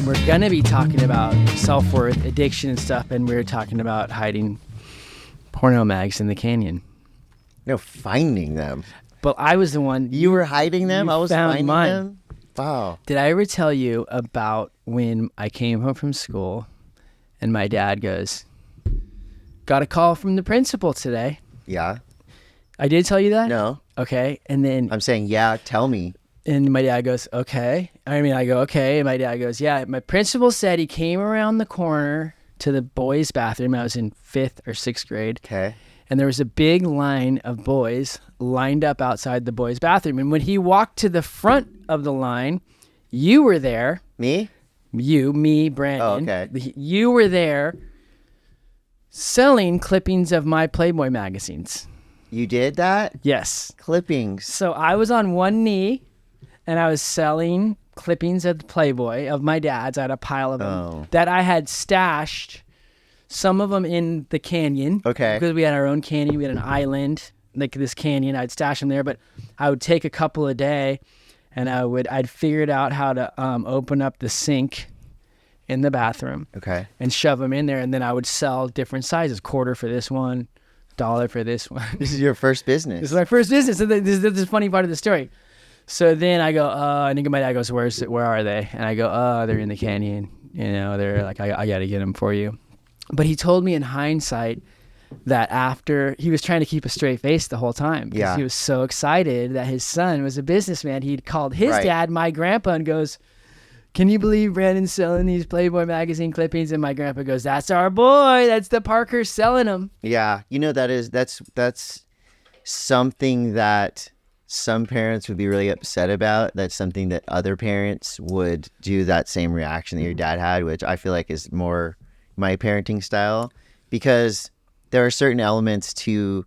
we're gonna be talking about self-worth, addiction and stuff, and we were talking about hiding porno mags in the canyon. No, finding them. But I was the one. You were hiding them? I was finding mine. them? Wow. Did I ever tell you about when I came home from school and my dad goes, got a call from the principal today? Yeah. I did tell you that? No. Okay. And then I'm saying, yeah, tell me. And my dad goes, okay. I go, okay. And my dad goes, yeah, my principal said he came around the corner to the boys' bathroom. I was in 5th or 6th grade. Okay. And there was a big line of boys lined up outside the boys' bathroom. And when he walked to the front of the line, you were there. Me? Me, Brandon. Oh, okay. You were there selling clippings of my Playboy magazines. You did that? Yes. Clippings. So I was on one knee and I was selling clippings of the Playboy of my dad's. I had a pile of them that I had stashed. Some of them in the canyon. Okay. Because we had our own canyon. We had an island, like this canyon. I'd stash them there, but I would take a couple a day and I'd figured out how to open up the sink in the bathroom. Okay. And shove them in there. And then I would sell different sizes, $quarter for this one, $1 for this one. This is your first business. This is my first business. So this is the funny part of the story. So then I go, and then my dad goes, where are they? And I go, they're in the canyon. You know, they're like, I got to get them for you. But he told me in hindsight that after he was trying to keep a straight face the whole time because he was so excited that his son was a businessman. He'd called his dad, my grandpa, and goes, can you believe Brandon's selling these Playboy magazine clippings? And my grandpa goes, that's our boy. That's the Parkhurst selling them. Yeah. You know, that's something that some parents would be really upset about. That's something that other parents would do that same reaction that your dad had, which I feel like is more my parenting style, because there are certain elements to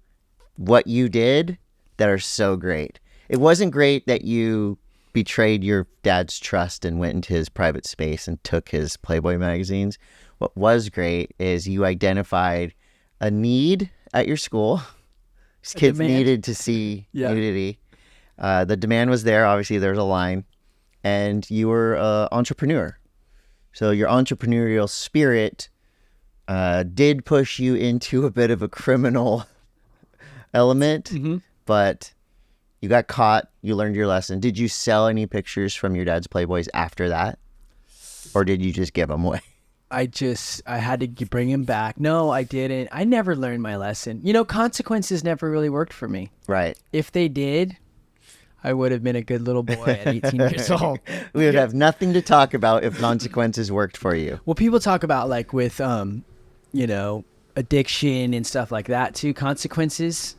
what you did that are so great. It wasn't great that you betrayed your dad's trust and went into his private space and took his Playboy magazines. What was great is you identified a need at your school. These kids needed to see nudity. The demand was there. Obviously, there's a line. And you were an entrepreneur. So your entrepreneurial spirit did push you into a bit of a criminal element, but you got caught. You learned your lesson. Did you sell any pictures from your dad's Playboys after that? Or did you just give them away? I had to bring him back. No, I didn't. I never learned my lesson. You know, consequences never really worked for me. Right. If they did, I would have been a good little boy at 18 years old. We would have nothing to talk about if consequences worked for you. Well, people talk about like with, you know, addiction and stuff like that too. Consequences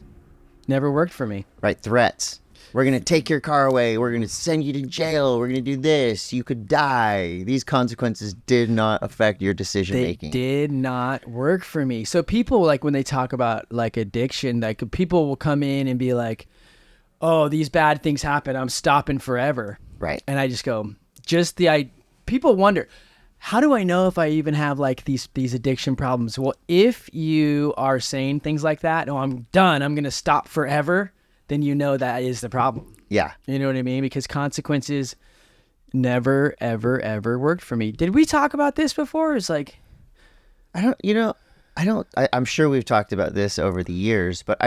never worked for me. Right. Threats. We're going to take your car away. We're going to send you to jail. We're going to do this. You could die. These consequences did not affect your decision making. They did not work for me. So people, like, when they talk about like addiction, like people will come in and be like, oh, these bad things happen, I'm stopping forever. Right. And I just go, people wonder, how do I know if I even have like these addiction problems? Well, if you are saying things like that, oh, I'm done, I'm going to stop forever, then you know that is the problem. Yeah. You know what I mean? Because consequences never, ever, ever worked for me. Did we talk about this before? It's like, I'm sure we've talked about this over the years, but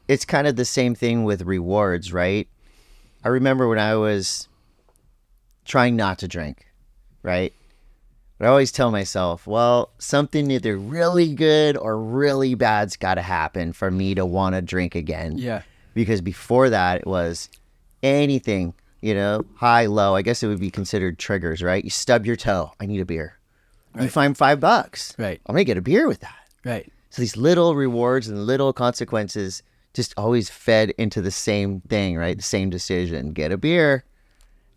it's kind of the same thing with rewards, right? I remember when I was trying not to drink, right? But I always tell myself, well, something either really good or really bad's got to happen for me to want to drink again. Yeah. Because before that, it was anything, you know, high, low. I guess it would be considered triggers, right? You stub your toe. I need a beer. Right. You find $5. Right. I'm going to get a beer with that. Right. So these little rewards and little consequences just always fed into the same thing, right? The same decision, get a beer.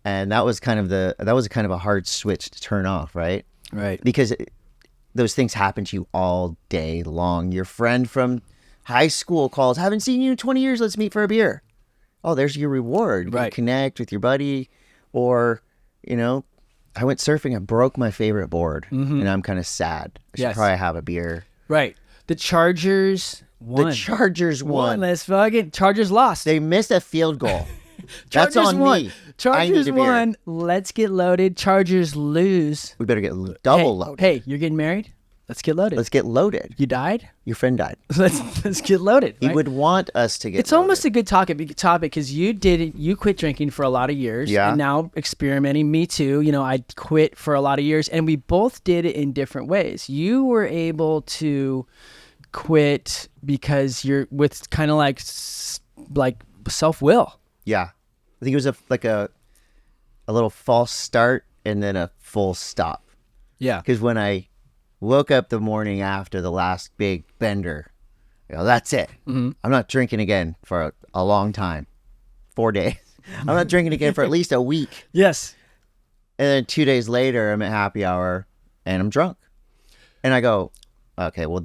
And that was kind of a hard switch to turn off, right? Right. Because those things happen to you all day long. Your friend from high school calls, haven't seen you in 20 years, let's meet for a beer. Oh, there's your reward. You right. can connect with your buddy. Or, you know, I went surfing, I broke my favorite board, and I'm kind of sad. I should probably have a beer. Right. The Chargers won. The Chargers won. Let's fucking Chargers lost. They missed a field goal. That's Chargers on won. me. I need Chargers a beer. won. Let's get loaded. Chargers lose. We better get double loaded. Hey, you're getting married? Let's get loaded. Let's get loaded. You died? Your friend died. Let's get loaded. He right? would want us to get It's loaded. almost a good topic because you quit drinking for a lot of years. Yeah. And now experimenting. Me too. I quit for a lot of years, and we both did it in different ways. You were able to quit because you're with kind of like self-will. Yeah. I think it was a little false start and then a full stop. Yeah. Because when I woke up the morning after the last big bender, that's it. Mm-hmm. I'm not drinking again for a long time. 4 days. I'm not drinking again for at least a week. Yes. And then 2 days later, I'm at happy hour and I'm drunk. And I go, okay, well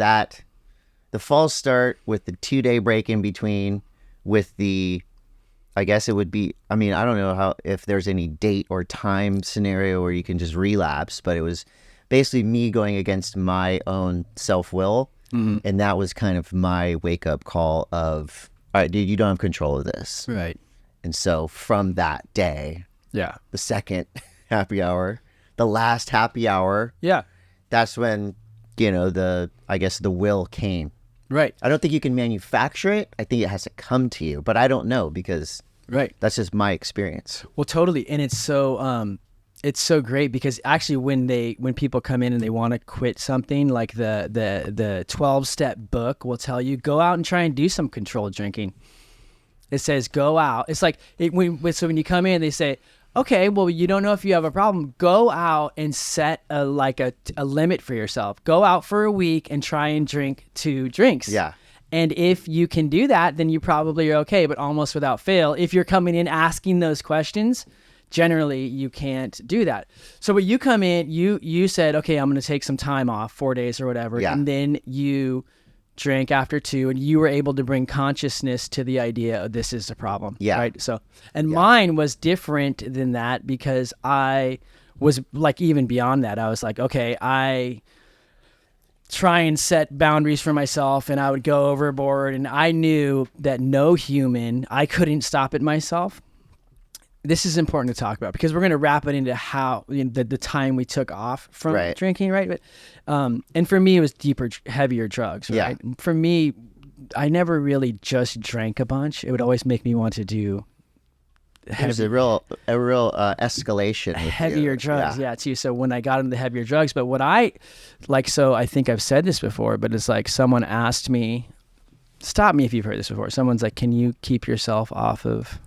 the false start with the 2 day break in between with I guess it would be, I don't know if there's any date or time scenario where you can just relapse, but it was basically me going against my own self-will. Mm-hmm. And that was kind of my wake-up call of, all right, dude, you don't have control of this. Right. And so from that day, Yeah. the second happy hour, the last happy hour, Yeah. that's when, the will came. Right. I don't think you can manufacture it. I think it has to come to you, but I don't know because Right. that's just my experience. Well, totally. And it's so great because actually when people come in and they want to quit something, like the 12-step book will tell you, go out and try and do some controlled drinking. It says go out. It's like so when you come in, they say, okay, well, you don't know if you have a problem. Go out and set a limit for yourself. Go out for a week and try and drink 2 drinks. Yeah. And if you can do that, then you probably are okay. But almost without fail, if you're coming in asking those questions, generally you can't do that. So when you come in, you said, okay, I'm going to take some time off, 4 days or whatever. Yeah. And then you drank after 2 and you were able to bring consciousness to the idea of this is the problem. Yeah. Right. So, and mine was different than that because I was like, even beyond that, I was like, okay, I try and set boundaries for myself and I would go overboard, and I knew that I couldn't stop it myself. This is important to talk about because we're going to wrap it into how the time we took off from drinking, right? But and for me, it was heavier drugs, right? Yeah. For me, I never really just drank a bunch. It would always make me want to do There's a real escalation. With heavier drugs, yeah, too. So when I got into the heavier drugs, but what I think I've said this before, but it's like someone asked me, stop me if you've heard this before. Someone's like, can you keep yourself off of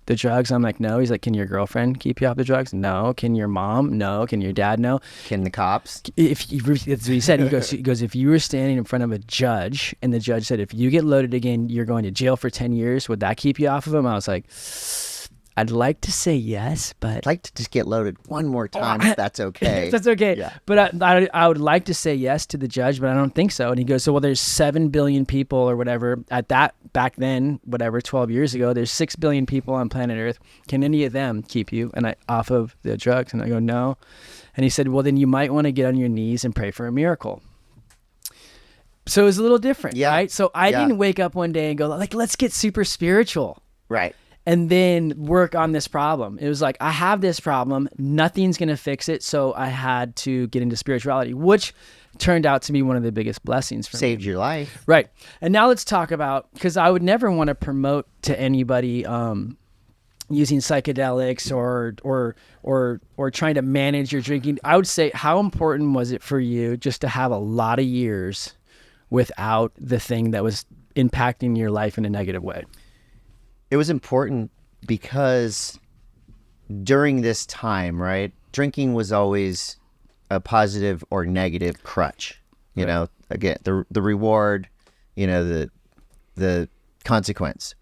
the drugs? I'm like, no. He's like, can your girlfriend keep you off the drugs? No. Can your mom? No. Can your dad? No. Can the cops? That's what he said. He goes, if you were standing in front of a judge and the judge said, if you get loaded again, you're going to jail for 10 years, would that keep you off of him? I was like, I'd like to say yes, but I'd like to just get loaded one more time if that's okay. That's okay. Yeah. But I would like to say yes to the judge, but I don't think so. And he goes, so, well, there's 7 billion people or whatever back then, 12 years ago, there's 6 billion people on planet Earth. Can any of them keep you off of the drugs? And I go, no. And he said, well, then you might want to get on your knees and pray for a miracle. So it was a little different, right? So I didn't wake up one day and go, like, let's get super spiritual. Right. And then work on this problem. It was like, I have this problem, nothing's going to fix it. So I had to get into spirituality, which turned out to be one of the biggest blessings for me. Saved your life. Right. And now let's talk about, because I would never want to promote to anybody using psychedelics or trying to manage your drinking. I would say, how important was it for you just to have a lot of years without the thing that was impacting your life in a negative way? It was important because during this time, right, drinking was always a positive or negative crutch. You know, again, the reward, the consequence.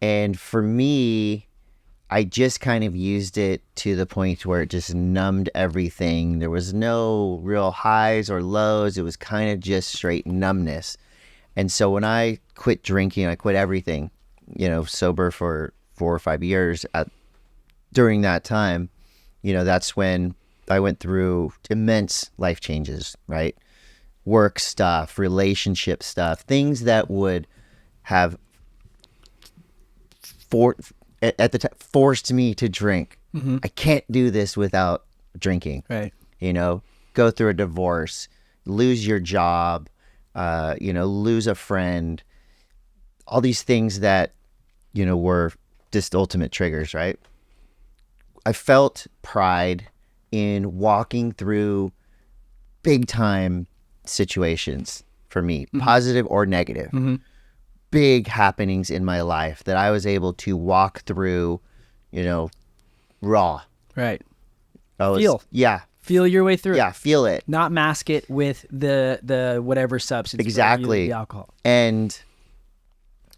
And for me, I just kind of used it to the point where it just numbed everything. There was no real highs or lows. It was kind of just straight numbness. And so when I quit drinking, I quit everything, sober for 4 or 5 years. During that time, that's when I went through immense life changes, right? Work stuff, relationship stuff, things that would have at the time forced me to drink. Mm-hmm. I can't do this without drinking. Right. You know, go through a divorce, lose your job, you know, lose a friend, all these things that, you know, were just ultimate triggers, right? I felt pride in walking through big time situations for me, positive or negative, big happenings in my life that I was able to walk through, you know, raw. Right. Feel your way through it. Feel it, not mask it with the whatever substance. Exactly. The alcohol. And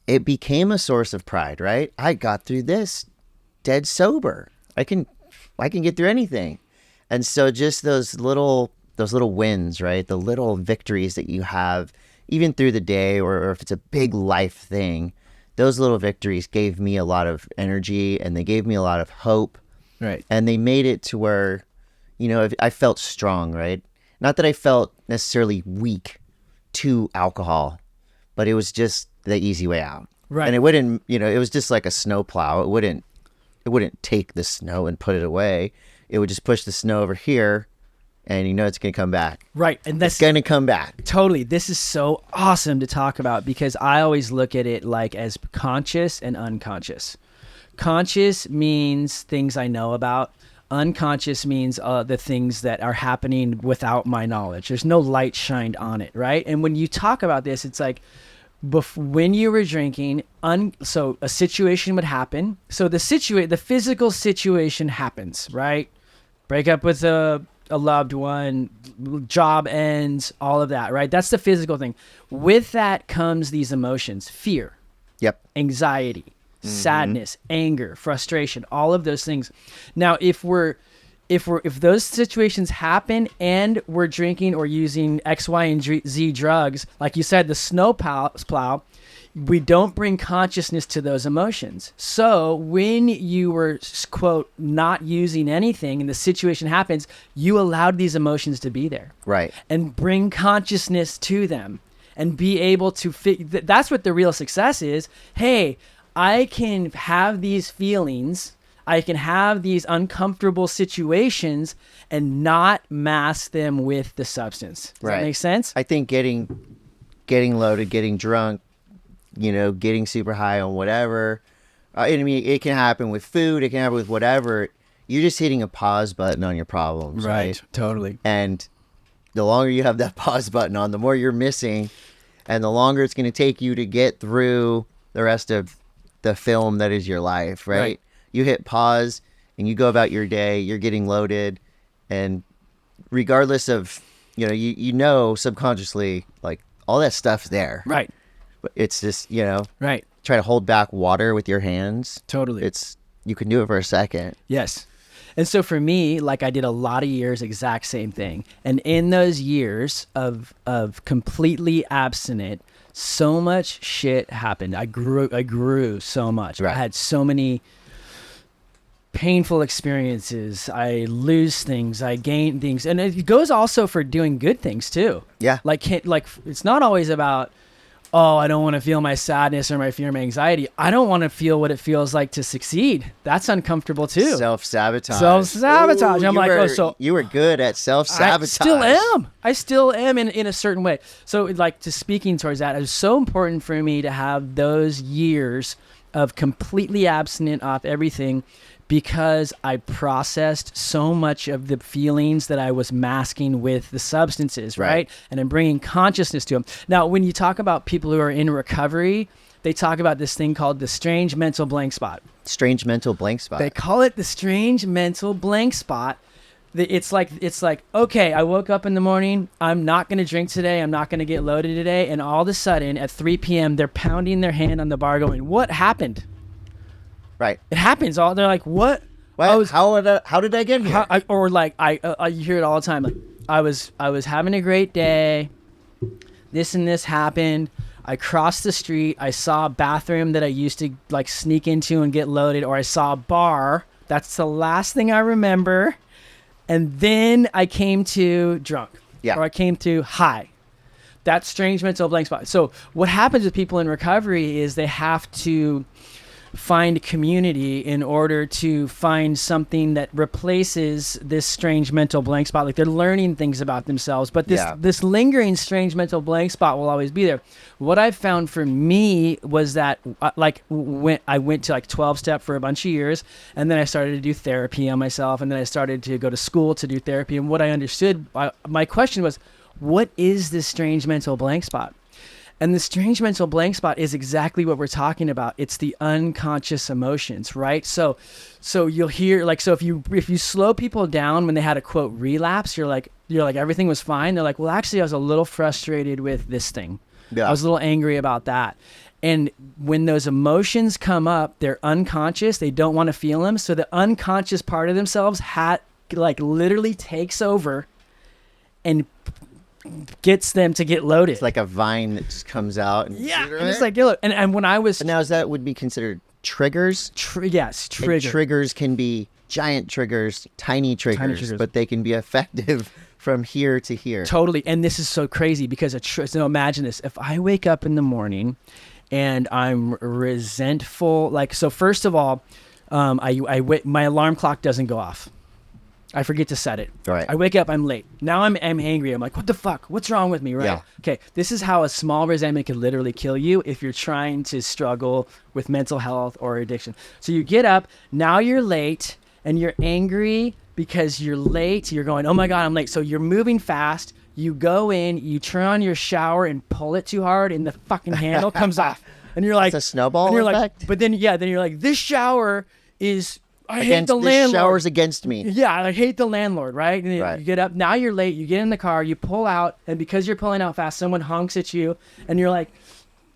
it became a source of pride, right? I got through this dead sober. I can get through anything. And so just those little wins, right? The little victories that you have even through the day, or if it's a big life thing, those little victories gave me a lot of energy, and they gave me a lot of hope. Right. And they made it to where, you know, I felt strong, right? Not that I felt necessarily weak to alcohol, but it was just the easy way out. Right. And it wouldn't, you know, it was just like a snow plow. It wouldn't take the snow and put it away. It would just push the snow over here, and you know it's going to come back. Right. And that's it's going to come back. Totally. This is so awesome to talk about, because I always look at it like as conscious and unconscious. Conscious means things I know about. Unconscious means the things that are happening without my knowledge. There's no light shined on it, right? And when you talk about this, it's like when you were drinking, so a situation would happen. So the physical situation happens, right? Break up with a loved one, job ends, all of that, right? That's the physical thing. With that comes these emotions: fear, anxiety, sadness, anger, frustration, all of those things. Now, if those situations happen and we're drinking or using X, Y, and Z drugs, like you said, the snow plow, we don't bring consciousness to those emotions. So when you were, quote, not using anything and the situation happens, you allowed these emotions to be there. Right. And bring consciousness to them and be able to that's what the real success is. Hey, I can have these feelings, I can have these uncomfortable situations and not mask them with the substance. Does that make sense? I think getting loaded, getting drunk, you know, getting super high on whatever. I mean, it can happen with food, it can happen with whatever. You're just hitting a pause button on your problems, right? Totally. And the longer you have that pause button on, the more you're missing, and the longer it's going to take you to get through the rest of the film that is your life, right? You hit pause and you go about your day, you're getting loaded, and regardless of, you know subconsciously, like, all that stuff's there. Right. But it's just, right. Try to hold back water with your hands. Totally. You can do it for a second. Yes. And so for me, like, I did a lot of years, exact same thing. And in those years of completely abstinent, so much shit happened. I grew so much. Right. I had so many painful experiences. I lose things, I gain things. And it goes also for doing good things too. Yeah. Like it's not always about, oh, I don't want to feel my sadness or my fear, my anxiety. I don't want to feel what it feels like to succeed. That's uncomfortable too. Self-sabotage. I'm like, you were good at self-sabotage. I still am in a certain way. So like, to speaking towards that, it was so important for me to have those years of completely abstinent off everything, because I processed so much of the feelings that I was masking with the substances, right? And I'm bringing consciousness to them. Now, when you talk about people who are in recovery, they talk about this thing called the strange mental blank spot. Strange mental blank spot. They call it the strange mental blank spot. It's like, okay, I woke up in the morning, I'm not going to drink today, I'm not going to get loaded today, and all of a sudden at 3 p.m. they're pounding their hand on the bar going, what happened? Right. It happens. They're like, what? How did I get here? I hear it all the time. Like, I was having a great day. This and this happened. I crossed the street. I saw a bathroom that I used to like sneak into and get loaded, or I saw a bar. That's the last thing I remember. And then I came to drunk. Yeah. Or I came to high. That strange mental blank spot. So what happens with people in recovery is they have to find community in order to find something that replaces this strange mental blank spot. Like they're learning things about themselves, but this lingering strange mental blank spot will always be there. What I found for me was that when I went to like 12-step for a bunch of years, and then I started to do therapy on myself, and then I started to go to school to do therapy. And what I understood, my question was, what is this strange mental blank spot? And the strange mental blank spot is exactly what we're talking about. It's the unconscious emotions, right? So you'll hear like, so if you slow people down when they had a quote relapse, you're like everything was fine. They're like, well, actually, I was a little frustrated with this thing. I was a little angry about that. And when those emotions come up, they're unconscious. They don't want to feel them. So the unconscious part of themselves literally takes over and gets them to get loaded. It's like a vine that just comes out. And it's like, and when I was... But now, that would be considered triggers? Yes, triggers. And triggers can be giant triggers, tiny triggers, but they can be effective from here to here. Totally. And this is so crazy because so imagine this. If I wake up in the morning and I'm resentful, so first of all, my alarm clock doesn't go off. I forget to set it. Right. I wake up, I'm late. Now I'm angry. I'm like, what the fuck? What's wrong with me, right? Yeah. Okay, this is how a small resentment can literally kill you if you're trying to struggle with mental health or addiction. So you get up, now you're late, and you're angry because you're late. You're going, oh my God, I'm late. So you're moving fast. You go in, you turn on your shower and pull it too hard, and the fucking handle comes off. And you're like... It's a snowball effect? But then you're like, this shower is... I hate the landlord. Shower's against me. Yeah, I hate the landlord, right? And you get up, now you're late, you get in the car, you pull out, and because you're pulling out fast, someone honks at you, and you're like,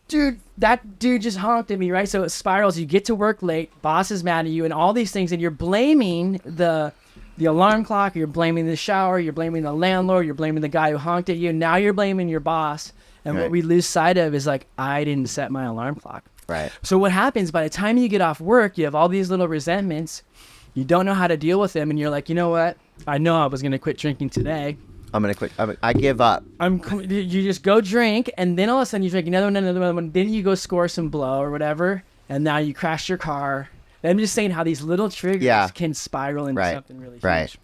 dude, that dude just honked at me, right? So it spirals, you get to work late, boss is mad at you, and all these things, and you're blaming the alarm clock, you're blaming the shower, you're blaming the landlord, you're blaming the guy who honked at you, now you're blaming your boss, and what we lose sight of is like, I didn't set my alarm clock. Right. So what happens by the time you get off work, you have all these little resentments. You don't know how to deal with them, and you're like, you know what? I know I was gonna quit drinking today. I'm gonna quit. I give up. You just go drink, and then all of a sudden you drink another one. Then you go score some blow or whatever, and now you crash your car. I'm just saying how these little triggers can spiral into something really huge. Right.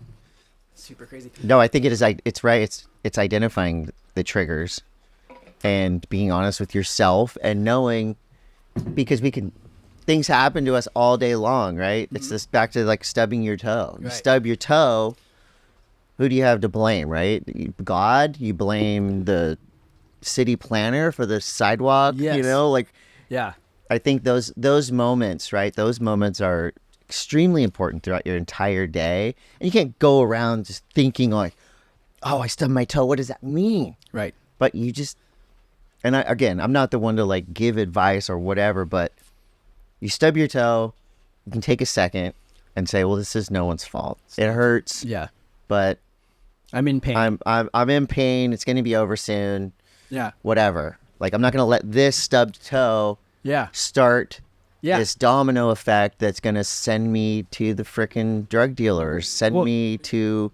Super crazy. No, I think it is. It's right. It's identifying the triggers and being honest with yourself and knowing. Because things happen to us all day long, right? It's this back to like stubbing your toe. You stub your toe, who do you have to blame, right? God? You blame the city planner for the sidewalk, I think those moments, right? Those moments are extremely important throughout your entire day. And you can't go around just thinking like, oh, I stubbed my toe. What does that mean? Right. But you just... And I'm not the one to like give advice or whatever, but you stub your toe, you can take a second and say, well, this is no one's fault. It hurts. Yeah. But I'm in pain. I'm in pain. It's going to be over soon. Yeah. Whatever. Like, I'm not going to let this stubbed toe start this domino effect that's going to send me to the freaking drug dealers, send me to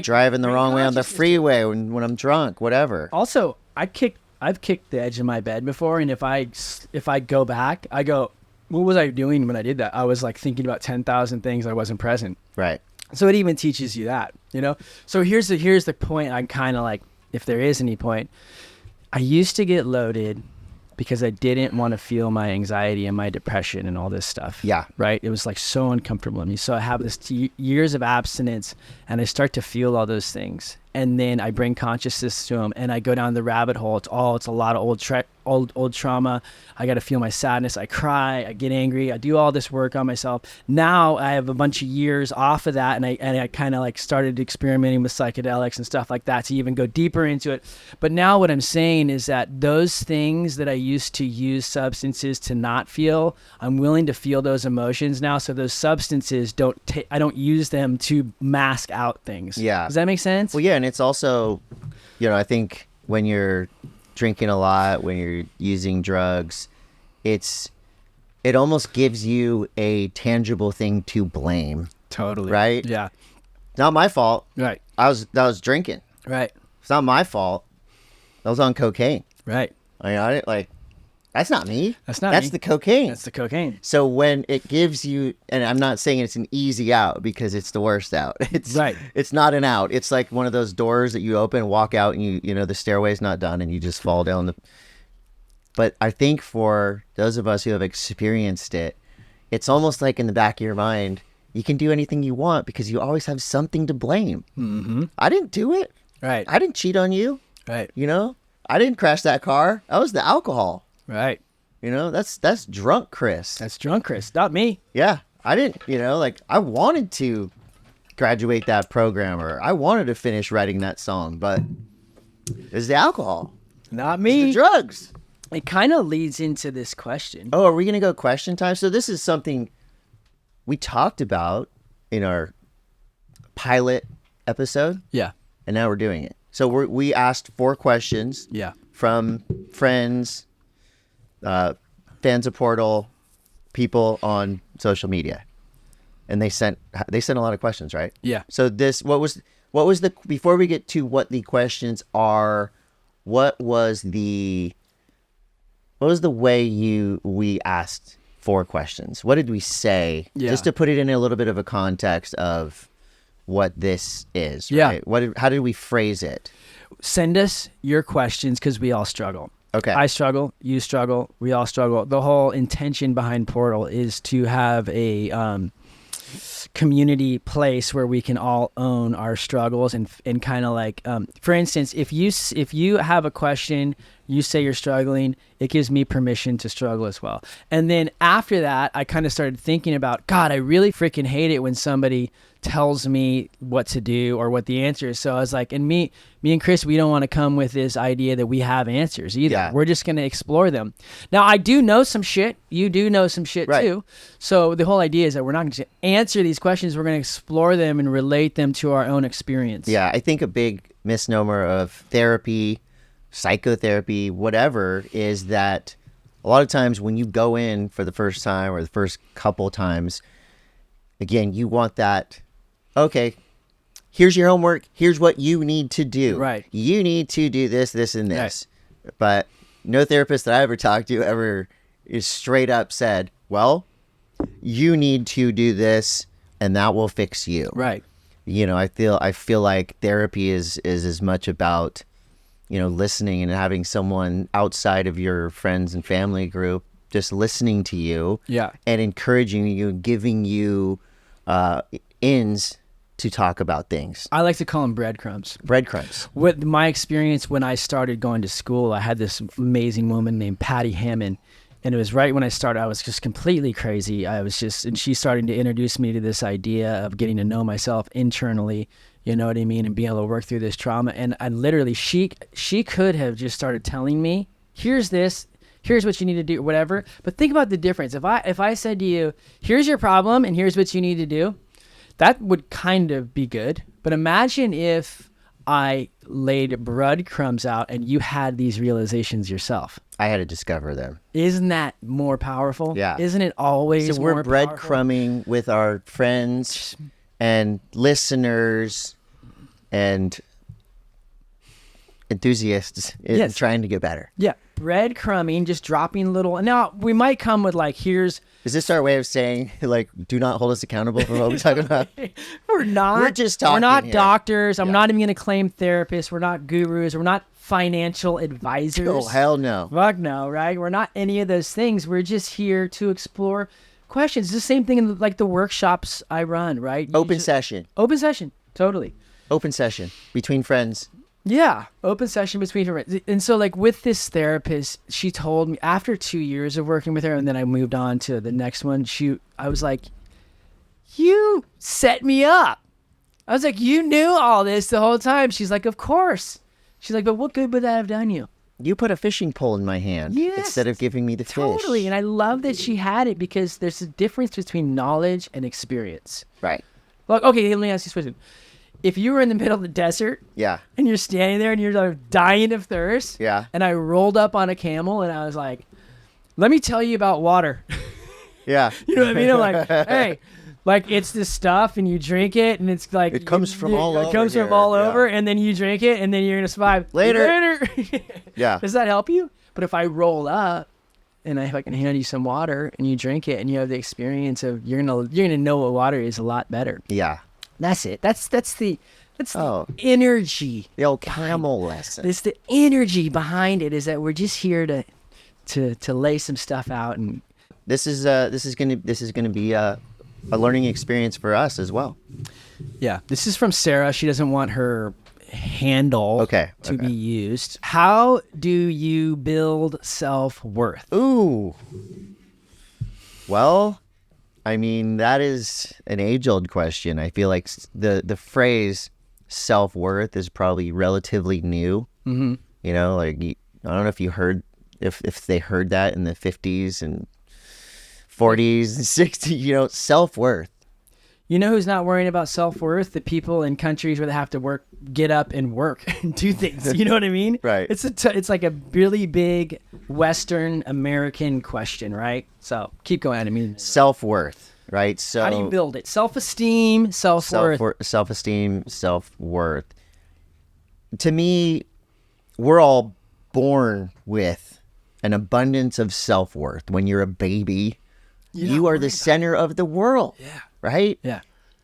driving the wrong way on the freeway when I'm drunk, whatever. Also, I've kicked the edge of my bed before, and if I go back, I go, what was I doing when I did that? I was like thinking about 10,000 things. I wasn't present. Right. So it even teaches you that, So here's the point. I'm kind of like, if there is any point, I used to get loaded because I didn't want to feel my anxiety and my depression and all this stuff. Yeah. Right. It was like so uncomfortable to me. So I have this years of abstinence, and I start to feel all those things. And then I bring consciousness to them, and I go down the rabbit hole. It's a lot of old trauma. I got to feel my sadness. I cry. I get angry. I do all this work on myself. Now I have a bunch of years off of that, and I kind of like started experimenting with psychedelics and stuff like that to even go deeper into it. But now what I'm saying is that those things that I used to use substances to not feel, I'm willing to feel those emotions now. So those substances I don't use them to mask out things. Yeah. Does that make sense? Well, yeah. And it's also, I think when you're drinking a lot, when you're using drugs, it almost gives you a tangible thing to blame. Totally. Right? Yeah. It's not my fault. Right. I was drinking. Right. It's not my fault. I was on cocaine. Right. I didn't That's not me. That's not That's me. the cocaine. That's the cocaine. So when it gives you, and I'm not saying it's an easy out because it's the worst out. It's Right. It's not an out. It's like one of those doors that you open, walk out, and you know the stairway's not done, and you just fall down the. But I think for those of us who have experienced it, it's almost like in the back of your mind, you can do anything you want because you always have something to blame. Mm-hmm. I didn't do it. Right. I didn't cheat on you. Right. You know, I didn't crash that car. That was the alcohol. Right. You know, that's drunk Chris. That's drunk Chris, not me. Yeah. I didn't, you know, like I wanted to graduate that program or I wanted to finish writing that song, but it's the alcohol. Not It's me. the drugs. It kind of leads into this question. Oh, are we going to go question time? So this is something we talked about in our pilot episode, Yeah. and now we're doing it. So we asked 4 questions Yeah. from friends, fans of Portal, people on social media, and they sent a lot of questions, right? Yeah. So this, what was the, before we get to what the questions are, what was the way we asked 4 questions? What did we say? Yeah. Just to put it in a little bit of a context of what this is. Yeah. Right? How did we phrase it? Send us your questions because we all struggle. Okay. I struggle. You struggle. We all struggle. The whole intention behind Portal is to have a community place where we can all own our struggles and kind of like, for instance, if you have a question, you say you're struggling, it gives me permission to struggle as well. And then after that, I kind of started thinking about, God, I really freaking hate it when somebody tells me what to do or what the answer is. So I was like, and me and Chris, we don't want to come with this idea that we have answers either. Yeah. We're just going to explore them. Now, I do know some shit. You do know some shit Right. too. So the whole idea is that we're not going to answer these questions. We're going to explore them and relate them to our own experience. Yeah, I think a big misnomer of therapy, psychotherapy, whatever, is that a lot of times when you go in for the first time or the first couple times, again, you want that, okay, here's your homework, here's what you need to do. Right. You need to do this, this, and this. But no therapist that I ever talked to ever is straight up said, well, you need to do this and that will fix you. Right. You know, I feel like therapy is as much about, you know, listening and having someone outside of your friends and family group just listening to you. Yeah. And encouraging you, giving you ins to talk about things. I like to call them breadcrumbs. Breadcrumbs. With my experience when I started going to school, I had this amazing woman named Patty Hammond. And it was right when I started, I was just completely crazy. And she started to introduce me to this idea of getting to know myself internally, you know what I mean? And being able to work through this trauma. And I literally, she could have just started telling me, here's this, here's what you need to do, whatever. But think about the difference. If I said to you, here's your problem and here's what you need to do, that would kind of be good. But imagine if I laid breadcrumbs out and you had these realizations yourself. I had to discover them. Isn't that more powerful? Yeah. Isn't it always So more we're powerful? breadcrumbing with our friends and listeners and enthusiasts in Yes. trying to get better. Yeah, breadcrumbing, just dropping little. Now we might come with like, here's. Is this our way of saying, like, do not hold us accountable for what we're talking about? We're not. We're just talking We're not here. doctors. I'm Yeah. not even going to claim therapists. We're not gurus. We're not financial advisors. Oh, hell no. Fuck no, right? We're not any of those things. We're just here to explore questions. It's the same thing in like the workshops I run, right? Open session. Open session, totally. Open session between friends. Yeah, open session between her. And so like with this therapist, she told me after 2 years of working with her, and then I moved on to the next one, I was like, you set me up. I was like, you knew all this the whole time. She's like, of course. She's like, but what good would that have done you? You put a fishing pole in my hand Yes, instead of giving me the fish. Totally. And I love that she had it because there's a difference between knowledge and experience. Right. Like, okay, let me ask you a question. If you were in the middle of the desert Yeah. and you're standing there and you're like dying of thirst, Yeah. and I rolled up on a camel and I was like, let me tell you about water. Yeah. You know what I mean? I'm like, hey, like it's this stuff and you drink it and it's like It comes from all It over comes from here. all Yeah. over, and then you drink it and then you're gonna survive Later. Yeah. Does that help you? But if I roll up and if I can hand you some water and you drink it and you have the experience of you're gonna know what water is a lot better. Yeah. That's it. That's the Oh. energy. The old camel lesson. It's the energy behind it, is that we're just here to lay some stuff out. And This is gonna be a learning experience for us as well. yeah, this is from Sarah. She doesn't want her handle to be used. How do you build self-worth? Ooh. Well, I mean, that is an age-old question. I feel like the phrase self-worth is probably relatively new. Mm-hmm. You know, like I don't know if you heard if they heard that in the 50s and 40s and 60s. You know, self-worth. You know who's not worrying about self-worth? The people in countries where they have to get up and work and do things. You know what I mean? Right. It's like a really big Western American question, right? So keep going. I mean, Self-worth, right? So how do you build it? Self-esteem, self-worth. Self-esteem, self-worth. To me, we're all born with an abundance of self-worth. When you're a baby, you are the center of the world. Yeah. Right? Yeah.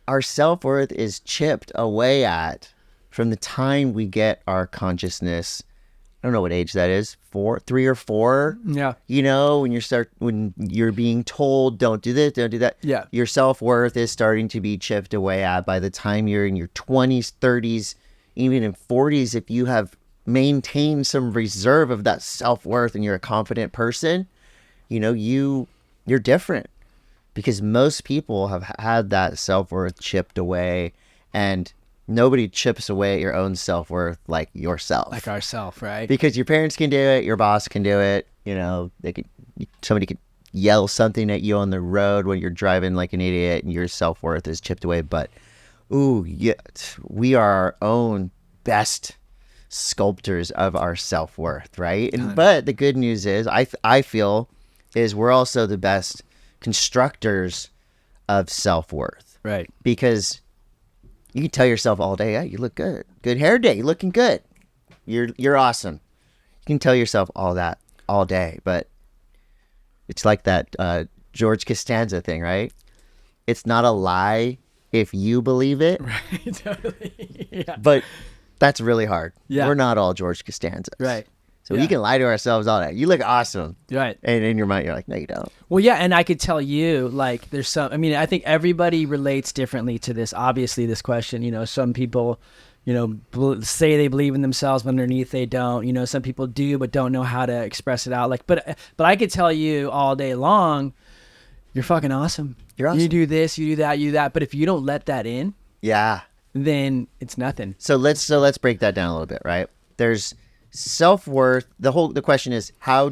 Our self-worth is chipped away at from the time we get our consciousness. I don't know what age that is. 3 or 4. Yeah. You know, when you're being told, don't do this, don't do that. Yeah. Your self-worth is starting to be chipped away at by the time you're in your 20s, 30s, even in 40s. If you have maintained some reserve of that self-worth and you're a confident person, you know, you're different. Because most people have had that self-worth chipped away, and nobody chips away at your own self-worth like yourself. Like ourself, right? Because your parents can do it, your boss can do it. You know, somebody could yell something at you on the road when you're driving like an idiot, and your self-worth is chipped away. But, yeah, we are our own best sculptors of our self-worth, right? But the good news is, I feel, is we're also the best constructors of self-worth, Right. because you can tell yourself all day, yeah, you look good, good hair day, you're looking good, you're awesome. You can tell yourself all that all day, but it's like that George Costanza thing, right? It's not a lie if you believe it. Right. Totally. Yeah. But that's really hard. Yeah. We're not all George Costanzas, Right. So Yeah. we can lie to ourselves all day. You look awesome. Right. And in your mind, you're like, no, you don't. Well, yeah, and I could tell you, like, I think everybody relates differently to this. Obviously, this question, you know, some people, you know, say they believe in themselves, but underneath they don't. You know, some people do, but don't know how to express it out. Like, but I could tell you all day long, you're fucking awesome. You're awesome. You do this, you do that, you do that. But if you don't let that in, Yeah. then it's nothing. So let's break that down a little bit, right? There's self-worth. The question is, I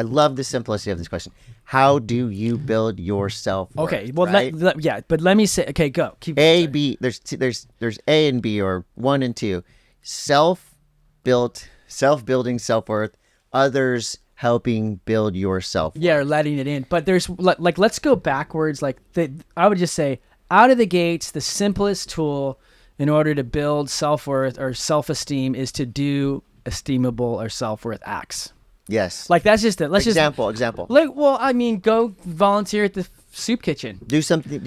love the simplicity of this question. How do you build your self-worth? Okay, well, right? but let me say, okay, go. Keep A, B, there's A and B, or 1 and 2. Self-building self-worth, others helping build your self-worth. Yeah, or letting it in. But there's like, let's go backwards. Like, I would just say, out of the gates, the simplest tool in order to build self-worth or self-esteem is to do esteemable or self-worth acts. Yes. Like, that's just it. Example. Like, well, I mean, go volunteer at the soup kitchen. Do something.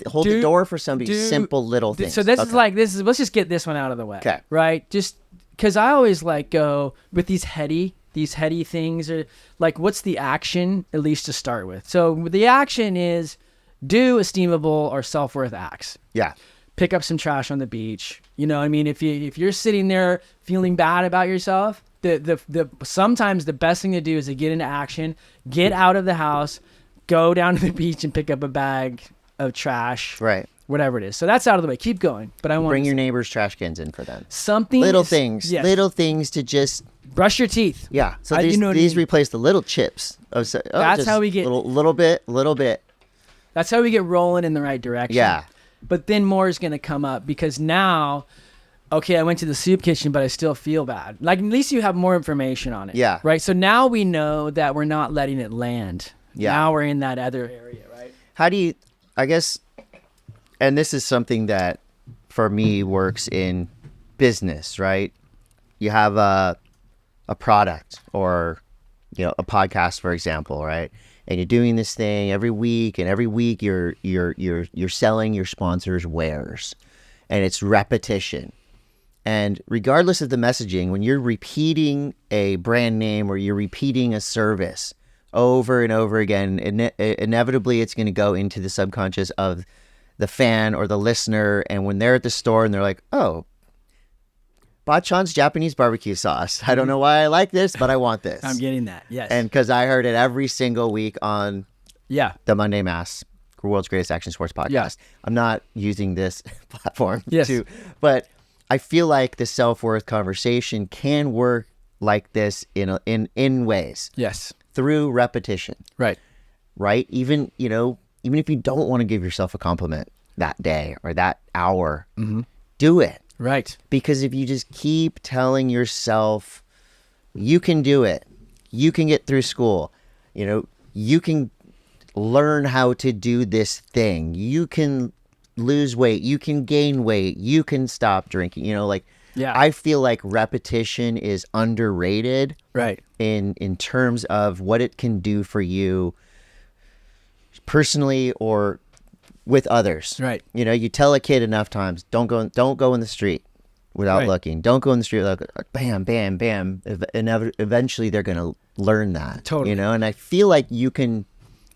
Hold the door for somebody. Simple little things. So let's just get this one out of the way. Okay. Right? Just because I always go with these heady things, or like, what's the action, at least to start with? So the action is do esteemable or self-worth acts. Yeah. Pick up some trash on the beach. You know, I mean, if you're sitting there feeling bad about yourself, sometimes the best thing to do is to get into action, get out of the house, go down to the beach and pick up a bag of trash. Right. Whatever it is. So that's out of the way. Keep going. But I want bring your neighbor's trash cans in for them. Something little things. Yes. Little things to just brush your teeth. Yeah. So these replace the little chips. That's how we get little bit. That's how we get rolling in the right direction. Yeah. But then more is going to come up, because now, okay, I went to the soup kitchen, but I still feel bad. Like, at least you have more information on it. Yeah. Right? So now we know that we're not letting it land. Yeah. Now we're in that other area, right? How do you, I guess, and this is something that for me works in business, right? You have a product or a podcast, for example, right? And you're doing this thing every week, and every week you're selling your sponsors wares, and it's repetition. And regardless of the messaging, when you're repeating a brand name or you're repeating a service over and over again, inevitably it's going to go into the subconscious of the fan or the listener. And when they're at the store and they're like, oh, Bachan's Japanese barbecue sauce. I don't know why I like this, but I want this. I'm getting that. Yes. And because I heard it every single week on yeah, the Monday Mass, World's Greatest Action Sports Podcast. Yeah. I'm not using this platform Yes. but I feel like the self-worth conversation can work like this in ways. Yes. Through repetition. Right. Right? Even if you don't want to give yourself a compliment that day or that hour, do it. Right. Because if you just keep telling yourself, you can do it, you can get through school, you can learn how to do this thing, you can lose weight, you can gain weight, you can stop drinking, Yeah. I feel like repetition is underrated. Right. In terms of what it can do for you personally or with others. Right. You tell a kid enough times, don't go in the street without Right. looking. Don't go in the street without bam, bam, bam. Eventually they're going to learn that. Totally. And I feel like you can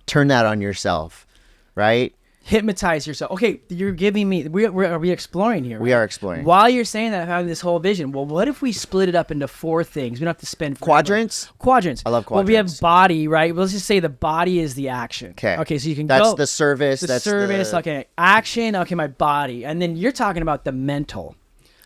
turn that on yourself, right? Hypnotize yourself. Okay, you're giving me. Are we exploring here? We are exploring. While you're saying that, I'm having this whole vision. Well, what if we split it up into 4 things? We don't have to spend forever. Quadrants? Quadrants. I love Well, we have quadrants. body, right? Well, let's just say the body is the action. Okay. Okay, so you can That's go. the service. The that's service. the, Okay, action. Okay, my body, and then you're talking about the mental.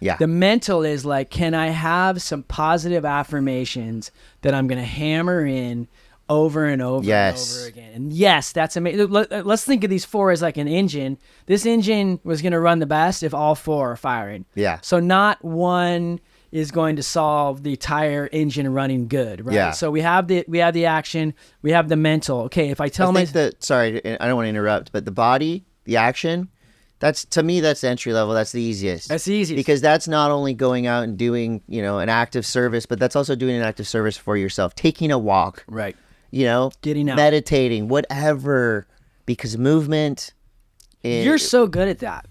Yeah. The mental is like, can I have some positive affirmations that I'm going to hammer in over and over Yes. and over again? And yes, that's amazing. Let's think of these 4 as like an engine. This engine was going to run the best if all 4 are firing. Yeah. So not one is going to solve the entire engine running good, right? Yeah. So we have the action, we have the mental. Okay, if I tell I think that, sorry, I don't want to interrupt, but the body, the action, to me, that's the entry level. That's the easiest. That's the easiest. Because that's not only going out and doing, an active service, but that's also doing an active service for yourself. Taking a walk, right. getting out. meditating, whatever. Because movement. You're so good at that.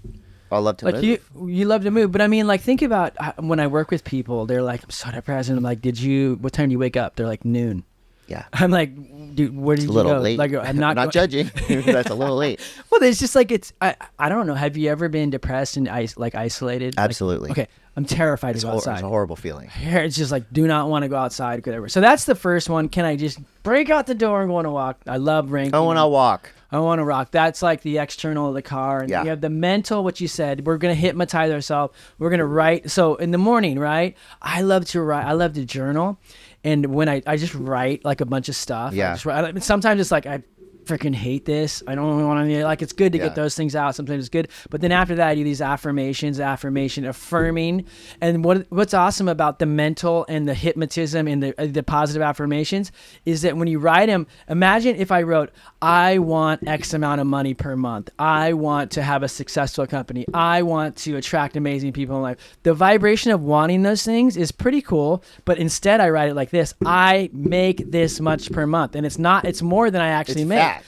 I love to Like move. you love to move, but I mean, like, think about when I work with people. They're like, "I'm so depressed," and I'm like, what time do you wake up?" They're like, "Noon." Yeah. I'm like, "Dude, where did It's a you little go?" late. Like, I'm I'm not judging. That's a little late. Well, it's just like I don't know. Have you ever been depressed and isolated? Absolutely. Like, okay, I'm terrified to go outside. It's a horrible feeling. Here, it's just like, do not want to go outside, whatever. So that's the first one. Can I just break out the door and go on a walk? I love ranking. I want to walk. I want to rock. That's like the external of the car. And Yeah. you have the mental, what you said. We're going to hypnotize ourselves. We're going to write. So in the morning, right? I love to write. I love to journal. And when I just write like a bunch of stuff. Yeah. I just write. Sometimes it's like, I freaking hate this. I don't want to, like, it's good to Yeah. get those things out. Sometimes it's good. But then after that, I do these affirmation, affirming. And what's awesome about the mental and the hypnotism and the positive affirmations is that when you write them, imagine if I wrote, I want X amount of money per month. I want to have a successful company. I want to attract amazing people in life. The vibration of wanting those things is pretty cool. But instead I write it like this: I make this much per month. And it's more than I actually It's make. fact.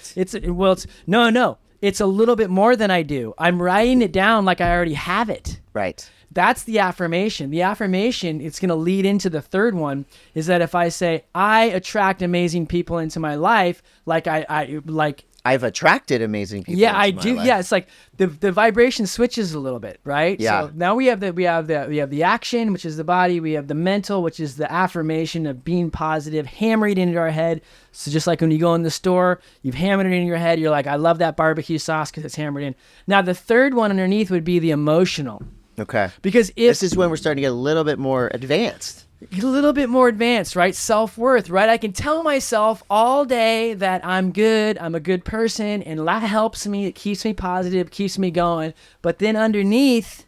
No. It's a little bit more than I do. I'm writing it down like I already have it. Right. That's the affirmation. The affirmation, it's going to lead into the third one, is that if I say, I attract amazing people into my life, like I've attracted amazing people. yeah, I into my do. life. Yeah, it's like the vibration switches a little bit, right? Yeah. So now we have the action, which is the body. We have the mental, which is the affirmation of being positive, hammering it into our head. So just like when you go in the store, you've hammered it in your head. You're like, I love that barbecue sauce because it's hammered in. Now the third one underneath would be the emotional, Okay. because if This is when we're starting to get a little bit more advanced. a little bit more advanced, right? Self-worth, right? I can tell myself all day that I'm good, I'm a good person, and that helps me, it keeps me positive, keeps me going. But then underneath,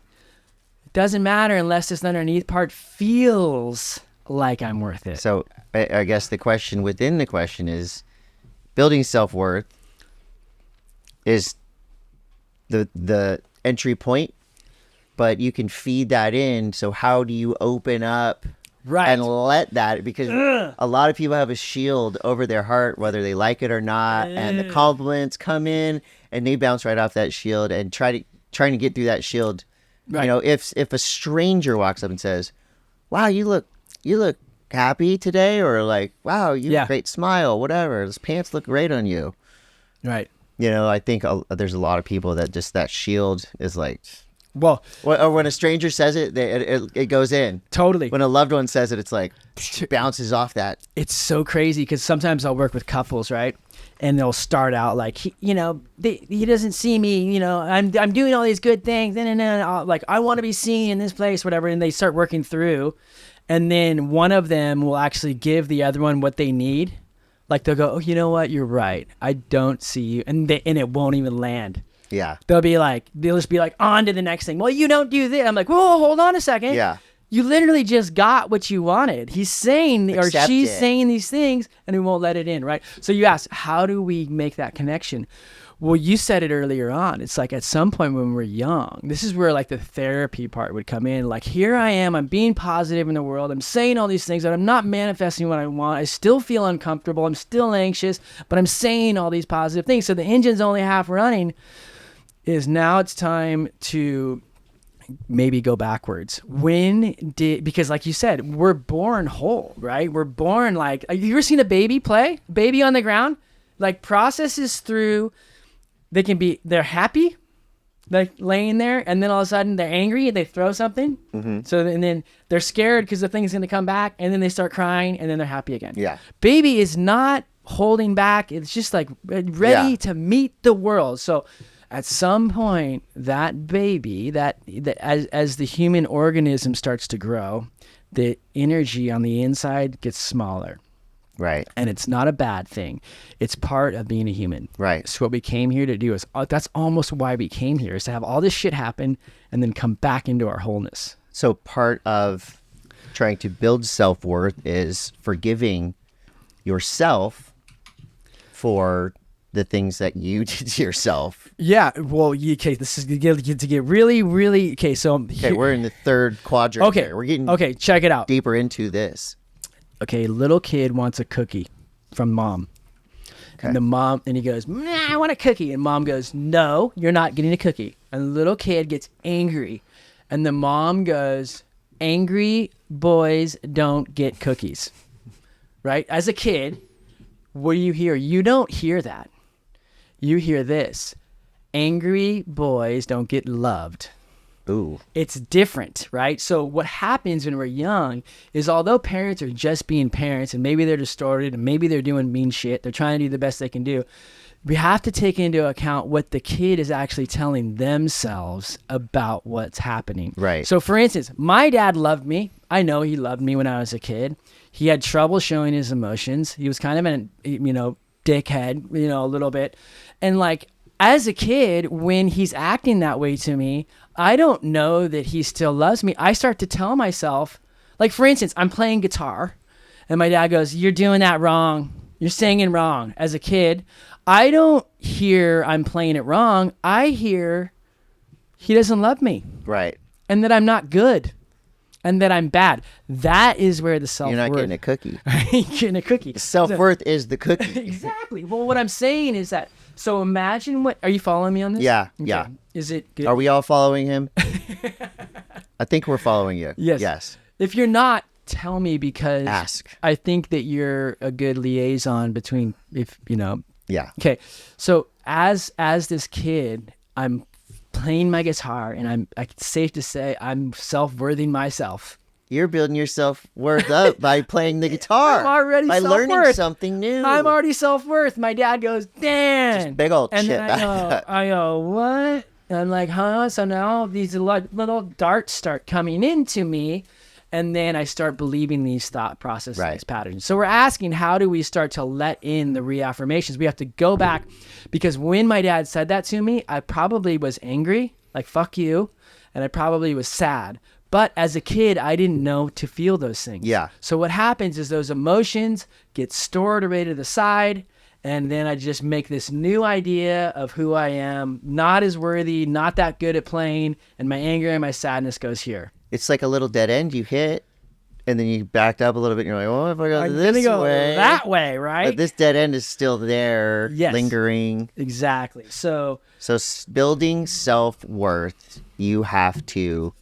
it doesn't matter unless this underneath part feels like I'm worth it. So I guess the question within the question is, building self-worth is the entry point, but you can feed that in. So how do you open up Right. And let that, because a lot of people have a shield over their heart, whether they like it or not. And the compliments come in and they bounce right off that shield and trying to get through that shield. Right. You know, if a stranger walks up and says, wow, you look happy today, or like, wow, you have a great smile, whatever, those pants look great on you. Right. You know, I think there's a lot of people that just that shield is like, well, or when a stranger says it, it goes in. Totally. When a loved one says it, it's like bounces off that. It's so crazy because sometimes I'll work with couples, right? And they'll start out like, he doesn't see me, I'm doing all these good things, and like, I want to be seen in this place, whatever. And they start working through, and then one of them will actually give the other one what they need. Like they'll go, oh, you know what? You're right. I don't see you. And it won't even land. Yeah. They'll just be like, on to the next thing. Well, you don't do this. I'm like, whoa, hold on a second. Yeah. You literally just got what you wanted. He's saying, or she's saying these things, and we won't let it in, right? So you ask, how do we make that connection? Well, you said it earlier on. It's like at some point when we're young, this is where like the therapy part would come in. Like, here I am, I'm being positive in the world. I'm saying all these things, but I'm not manifesting what I want. I still feel uncomfortable. I'm still anxious, but I'm saying all these positive things. So the engine's only half running. Is now it's time to maybe go backwards. Because like you said, we're born whole, right? We're born like, have you ever seen a baby play? Baby on the ground? Like processes through, they're happy, like laying there, and then all of a sudden they're angry and they throw something. Mm-hmm. So and then they're scared because the thing's going to come back, and then they start crying, and then they're happy again. Yeah. Baby is not holding back. It's just like ready to meet the world. So at some point, that baby, that as the human organism starts to grow, the energy on the inside gets smaller. Right. And it's not a bad thing. It's part of being a human. Right. So what we came here to do is, that's almost why we came here, is to have all this shit happen and then come back into our wholeness. So part of trying to build self-worth is forgiving yourself for the things that you did to yourself. Yeah, well, okay, this is to get really, really, okay, so... Okay, we're in the third quadrant. Okay, here. We're getting check it out. Deeper into this. Okay, little kid wants a cookie from mom. Okay. And he goes, I want a cookie. And mom goes, no, you're not getting a cookie. And the little kid gets angry. And the mom goes, angry boys don't get cookies. Right? As a kid, what do you hear? You don't hear that. You hear this. Angry boys don't get loved. Ooh. It's different, right? So what happens when we're young is, although parents are just being parents, and maybe they're distorted and maybe they're doing mean shit, they're trying to do the best they can do, we have to take into account what the kid is actually telling themselves about what's happening. Right. So for instance, my dad loved me. I know he loved me when I was a kid. He had trouble showing his emotions. He was kind of an, dickhead, a little bit. And like, as a kid, when he's acting that way to me, I don't know that he still loves me. I start to tell myself, like, for instance, I'm playing guitar and my dad goes, you're doing that wrong. You're singing wrong. As a kid, I don't hear I'm playing it wrong. I hear he doesn't love me. Right. And that I'm not good. And that I'm bad. That is where the self-worth... You're not getting a cookie. You're getting a cookie. Self-worth is the cookie. Exactly. Well, what I'm saying is that... So imagine what... Are you following me on this? Yeah, okay. Yeah. Is it good? Are we all following him? I think we're following you. Yes. If you're not, tell me, because... Ask. I think that you're a good liaison between... Yeah. Okay. So as this kid, I'm playing my guitar, and it's safe to say I'm self-worthing myself. You're building your self-worth up by playing the guitar. I'm already by self-worth. Learning something new. I'm already self-worth. My dad goes, Dan. Just big old and shit. I go, what? And I'm like, huh? So now these little darts start coming into me, and then I start believing these thought processes, these patterns. So we're asking, how do we start to let in the reaffirmations? We have to go back, because when my dad said that to me, I probably was angry, like, fuck you, and I probably was sad. But as a kid, I didn't know to feel those things. Yeah. So what happens is those emotions get stored away to the side, and then I just make this new idea of who I am, not as worthy, not that good at playing, and my anger and my sadness goes here. It's like a little dead end you hit. and then you backed up a little bit and you're like, well, if I go I'm this gonna go way, that way, right? but this dead end is still there, Yes. lingering. Exactly. So Building self-worth, you have to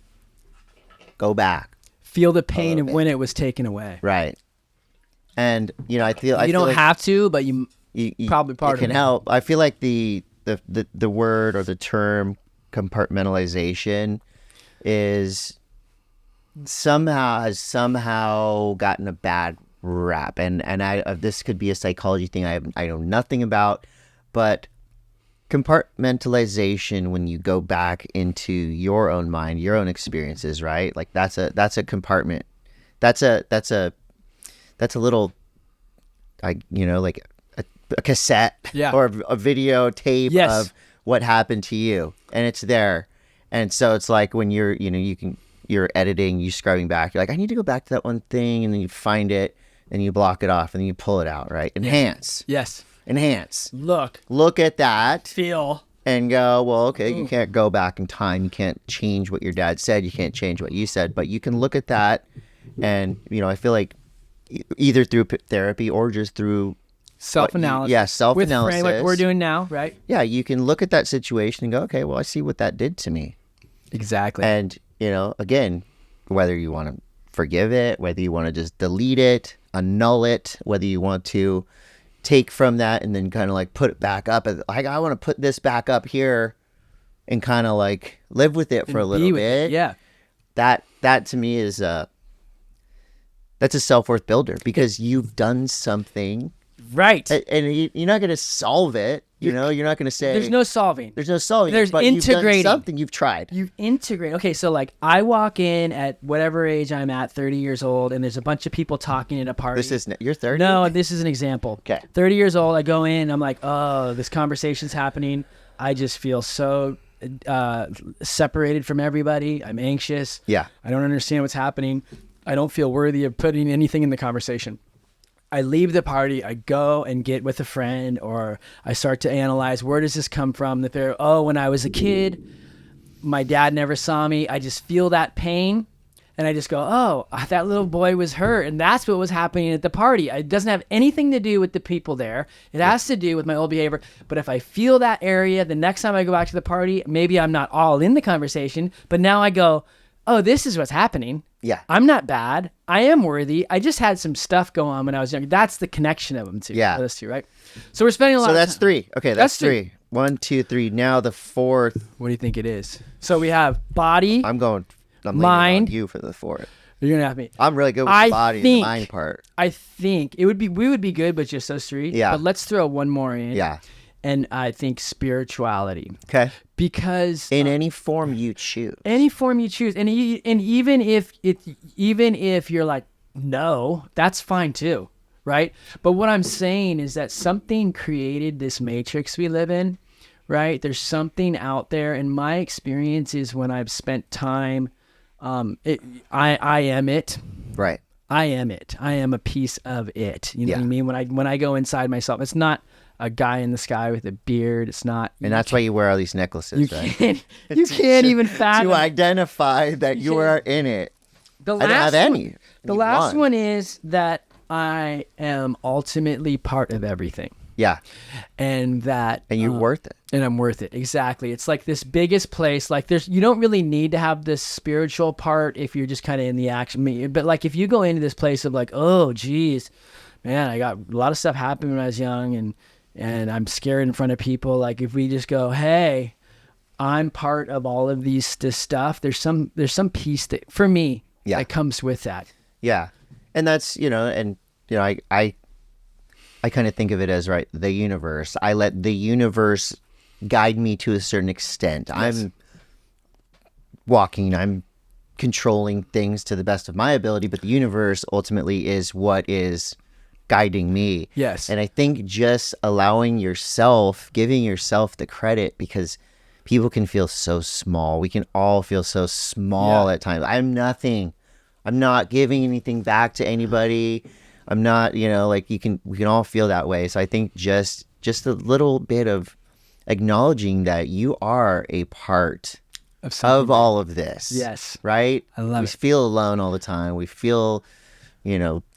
go back. feel the pain of when it was taken away. Right. And, I feel You don't like have to, but you probably part it of can it. help. I feel like the word or the term compartmentalization is has somehow gotten a bad rap, and this could be a psychology thing I know nothing about, but compartmentalization, when you go back into your own mind, your own experiences, right? Like that's a compartment. That's a little, like a cassette or a video tape of what happened to you, and it's there. And so it's like when you're editing, you scrubbing back, you're like, I need to go back to that one thing, and then you find it and you block it off and then you pull it out, right? Enhance. Yes. Enhance. Look at that. Feel. And go, well, okay, you can't go back in time. You can't change what your dad said. You can't change what you said, but you can look at that. And, I feel like either through therapy or just through self-analysis. Self-analysis. With like we're doing now, right? Yeah, you can look at that situation and go, okay, well, I see what that did to me. Exactly. And, again, whether you want to forgive it, whether you want to just delete it, annul it, whether you want to take from that and then kind of like put it back up. Like, I want to put this back up here and kind of like live with it for a little bit. Yeah. That to me is that's a self-worth builder, because you've done something. Right. And you're not going to solve it. You're not going to say there's no solving. There's no solving. There's but integrating. You've done something. You've tried. You've integrated. Okay, so like I walk in at whatever age I'm at, 30 years old, and there's a bunch of people talking at a party. You're 30? No, this is an example. Okay. 30 years old, I go in, I'm like, oh, this conversation's happening. I just feel so separated from everybody. I'm anxious. Yeah. I don't understand what's happening. I don't feel worthy of putting anything in the conversation. I leave the party, I go and get with a friend, or I start to analyze, where does this come from? When I was a kid, my dad never saw me. I just feel that pain, and I just go, oh, that little boy was hurt, and that's what was happening at the party. It doesn't have anything to do with the people there. It has to do with my old behavior. But if I feel that area, the next time I go back to the party, maybe I'm not all in the conversation, but now I go, oh, this is what's happening. Yeah. I'm not bad. I am worthy. I just had some stuff go on when I was young. That's the connection of them two. Yeah. Those two, right? So we're spending a lot So of that's time. 3. Okay, that's That's 3. 1, 2, 3. Now the 4th. What do you think it is? So we have body. I'm leaning mind. on you for the 4th. You're going to have me. I'm really good with the body and the mind part. I think we would be good with just those 3. Yeah. But let's throw one more in. Yeah. And I think spirituality. Okay. Because in any form you choose. Any form you choose. And even if you're like, no, that's fine too, right? But what I'm saying is that something created this matrix we live in, right? There's something out there, and my experience is when I've spent time, I am it. Right. I am it. I am a piece of it. You know Yeah. what I mean? When I go inside myself, it's not a guy in the sky with a beard. It's not. And that's why you wear all these necklaces, right? You can't even fathom. To identify that you are in it. I don't have any. The last one is that I am ultimately part of everything. Yeah. And you're worth it. And I'm worth it. Exactly. It's like this biggest place. Like you don't really need to have this spiritual part if you're just kind of in the action. But like if you go into this place of like, oh, geez, man, I got a lot of stuff happened when I was young, and I'm scared in front of people. Like if we just go, hey, I'm part of all of this stuff. There's some piece that for me that comes with that. Yeah. And that's, I kind of think of it as, right, the universe. I let the universe guide me to a certain extent. Yes. I'm controlling things to the best of my ability, but the universe ultimately is what is guiding me. Yes. And I think just allowing yourself, giving yourself the credit, because people can feel so small. We can all feel so small at times. I'm nothing. I'm not giving anything back to anybody. I'm not, we can all feel that way. So I think just a little bit of acknowledging that you are a part something all of this. Yes. Right? I love we it. feel alone all the time. We feel,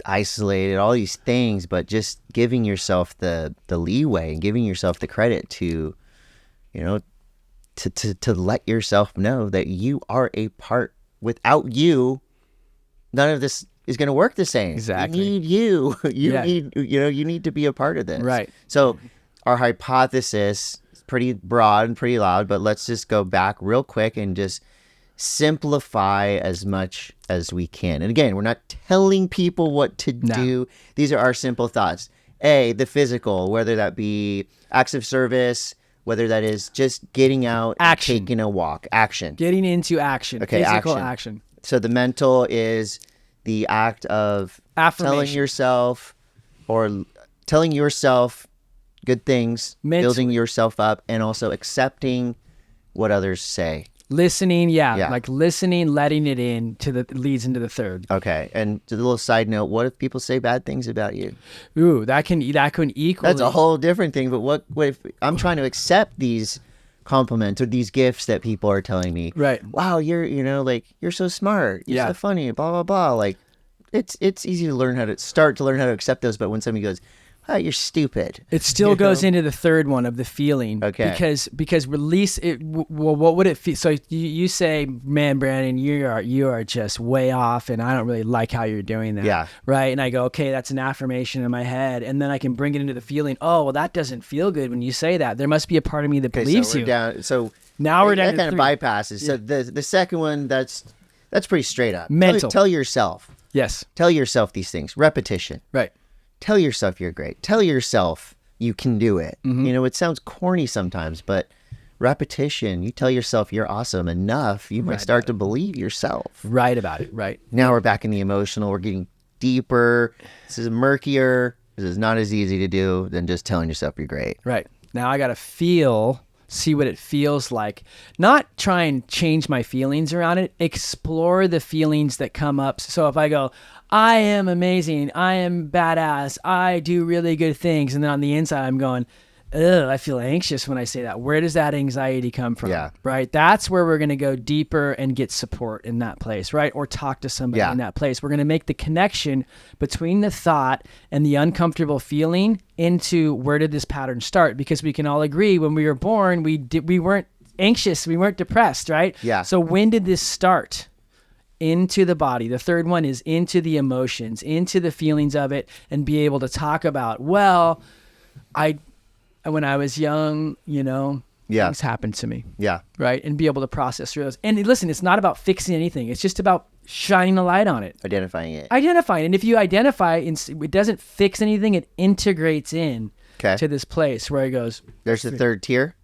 isolated, all these things, but just giving yourself the leeway and giving yourself the credit to, to let yourself know that you are a part. Without you, none of this is going to work the same. Exactly. You need you. Yeah. You need to be a part of this. Right. So our hypothesis is pretty broad and pretty loud, but let's just go back real quick and just simplify as much as we can. And again, we're not telling people what to do. These are our simple thoughts. A, the physical, whether that be acts of service, whether that is just getting out and taking a walk. Action. Getting into action. Okay, physical action. So the mental is the act of telling yourself good things, building yourself up, and also accepting what others say. Listening, like listening, letting it in leads into the third. Okay, and a little side note: what if people say bad things about you? Ooh, that can equally. That's a whole different thing. But what if I'm trying to accept these compliments or these gifts that people are telling me? Right. Wow, you're you're so smart. You're so funny. Blah blah blah. Like it's easy to learn how to accept those. But when somebody goes, "Oh, you're stupid," it still goes into the third one of the feeling. Okay. Because release it. Well, what would it feel? So you say, "Man, Brandon, you are just way off, and I don't really like how you're doing that." Yeah. Right. And I go, "Okay, that's an affirmation in my head," and then I can bring it into the feeling. Oh, well, that doesn't feel good when you say that. There must be a part of me that believes you. So now we're down. That kind of bypasses. Yeah. So the second one, that's pretty straight up. Mental. Tell yourself. Yes. Tell yourself these things. Repetition. Right. Tell yourself you're great. Tell yourself you can do it. Mm-hmm. It sounds corny sometimes, but repetition, you tell yourself you're awesome enough, you might start to believe yourself. Right about it. Right. Now we're back in the emotional. We're getting deeper. This is murkier. This is not as easy to do than just telling yourself you're great. Right. Now I got to see what it feels like. Not try and change my feelings around it. Explore the feelings that come up. So if I go, I am amazing, I am badass, I do really good things, and then on the inside I'm going, ugh, I feel anxious when I say that. Where does that anxiety come from? Yeah. Right? That's where we're going to go deeper and get support in that place, right? Or talk to somebody in that place. We're going to make the connection between the thought and the uncomfortable feeling into where did this pattern start? Because we can all agree when we were born, we weren't anxious, we weren't depressed, right? Yeah. So when did this start? Into the body. The third one is into the emotions, into the feelings of it, and be able to talk about, well, when I was young, things happened to me. Yeah. Right. And be able to process through those. And listen, it's not about fixing anything. It's just about shining a light on it. Identifying it. And if you identify, it doesn't fix anything. It integrates in to this place where it goes. There's the third tier.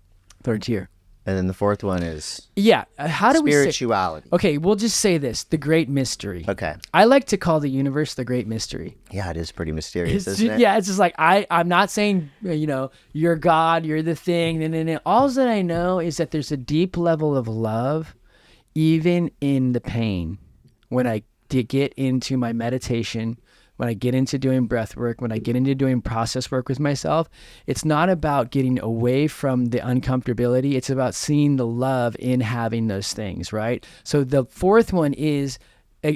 Third tier. And then the fourth one is how do we say spirituality? Okay, we'll just say this: the great mystery. Okay. I like to call the universe the great mystery. Yeah, it is pretty mysterious, isn't it? Yeah, it's just like I'm not saying you're God, you're the thing. And all that I know is that there's a deep level of love, even in the pain. When I get into my meditation, when I get into doing breath work, when I get into doing process work with myself, it's not about getting away from the uncomfortability. It's about seeing the love in having those things, right? So the fourth one is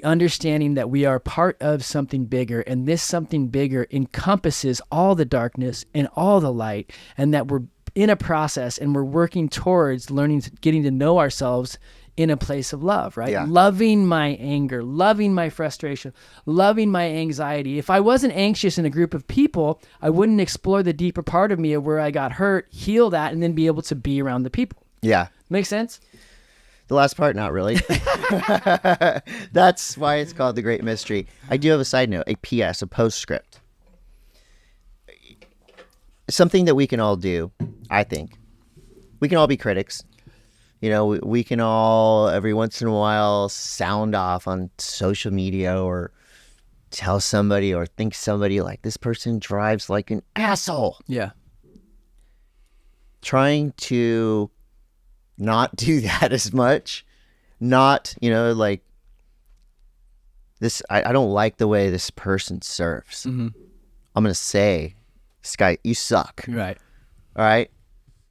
understanding that we are part of something bigger, and this something bigger encompasses all the darkness and all the light, and that we're in a process and we're working towards getting to know ourselves in a place of love, right? Yeah. Loving my anger, loving my frustration, loving my anxiety. If I wasn't anxious in a group of people, I wouldn't explore the deeper part of me of where I got hurt, heal that, and then be able to be around the people. Yeah. Make sense? The last part, not really. That's why it's called the Great Mystery. I do have a side note, a PS, a postscript. Something that we can all do, I think. We can all be critics. We can all, every once in a while, sound off on social media or tell somebody or think somebody like, this person drives like an asshole. Yeah. Trying to not do that as much. Not, like, this, I don't like the way this person serves. Mm-hmm. I'm going to say, this guy, you suck. Right. All right?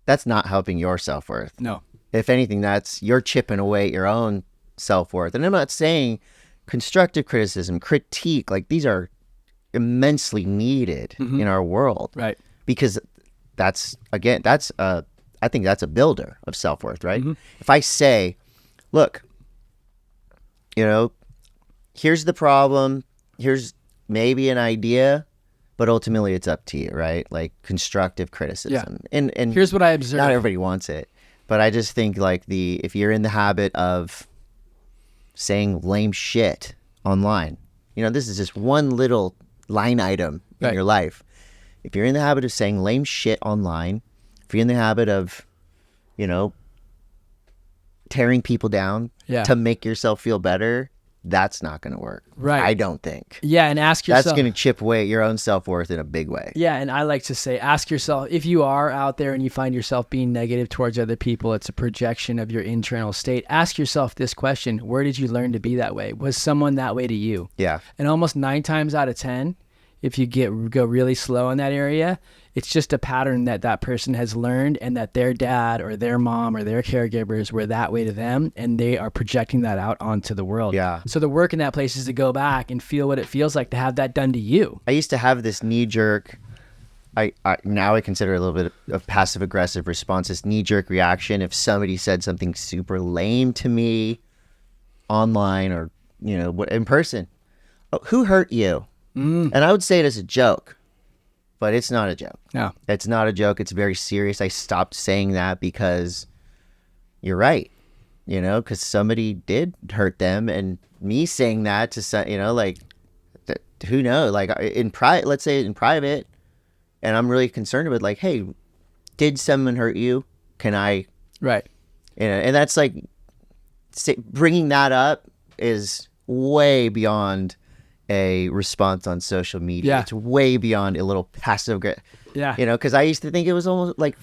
That's not helping your self-worth. No. If anything, that's you're chipping away at your own self-worth. And I'm not saying constructive criticism, critique, like these are immensely needed in our world. Right. Because I think that's a builder of self-worth, right? If I say, look, here's the problem, here's maybe an idea, but ultimately it's up to you, right? Like constructive criticism. And here's what I observed. Not everybody wants it, but I just think like if you're in the habit of saying lame shit online, this is just one little line item in your life. If you're in the habit of saying lame shit online, if you're in the habit of, tearing people down to make yourself feel better, that's not going to work. Right. I don't think. Yeah, and ask yourself. That's going to chip away at your own self-worth in a big way. Yeah, and I like to say, ask yourself, if you are out there and you find yourself being negative towards other people, it's a projection of your internal state. Ask yourself this question: where did you learn to be that way? Was someone that way to you? Yeah. And almost 9 times out of 10, if you go really slow in that area, it's just a pattern that person has learned, and that their dad or their mom or their caregivers were that way to them, and they are projecting that out onto the world. Yeah. So the work in that place is to go back and feel what it feels like to have that done to you. I used to have this knee-jerk, now I consider it a little bit of passive-aggressive response, this knee-jerk reaction if somebody said something super lame to me online or, in person. Oh, who hurt you? And I would say it as a joke. But it's not a joke. No. It's not a joke. It's very serious. I stopped saying that because you're right, because somebody did hurt them. And me saying that to, who knows? Like let's say in private, and I'm really concerned with like, hey, did someone hurt you? Can I? Right. And that's like, bringing that up is way beyond a response on social media. It's way beyond a little passive aggressive. Yeah. Because I used to think it was almost like,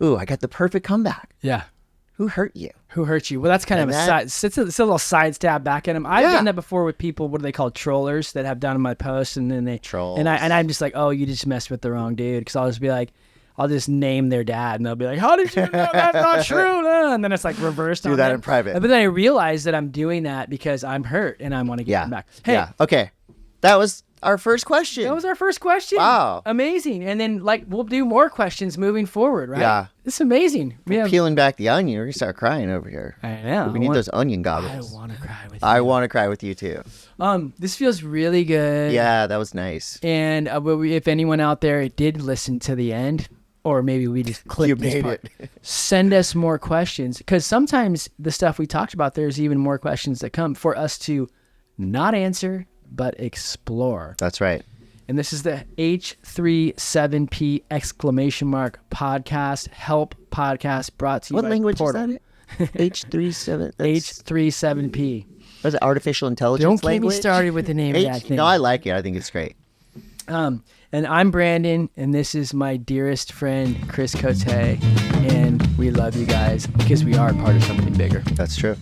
ooh, I got the perfect comeback. Yeah. Who hurt you? Who hurt you? Well, that's kind of it's a little side stab back at him. I've done that before with people. What do they call trollers that have done my posts, and then they trolls. And I'm just like, oh, you just messed with the wrong dude. Because I'll just be like, I'll just name their dad, and they'll be like, how did you know that's not true? And then it's like reversed. Do that in private. But then I realize that I'm doing that because I'm hurt and I want to get them back. Hey. Yeah. Okay. That was our first question. That was our first question. Wow. Amazing. And then we'll do more questions moving forward, right? Yeah. It's amazing. Peeling back the onion. We're going to start crying over here. I know. We need those onion goggles. I want to cry with you. I want to cry with you too. This feels really good. Yeah, that was nice. And if anyone out there did listen to the end, or maybe we just clicked this part, send us more questions. Because sometimes the stuff we talked about, there's even more questions that come for us to not answer, but explore. That's right. And this is the H37P podcast, help podcast, brought to you by What language Portal. is that? H37. H37P. Was it artificial intelligence Don't language? get me started with the name of that thing. No, I like it. I think it's great. And I'm Brandon, and this is my dearest friend, Chris Cote, and we love you guys because we are part of something bigger. That's true.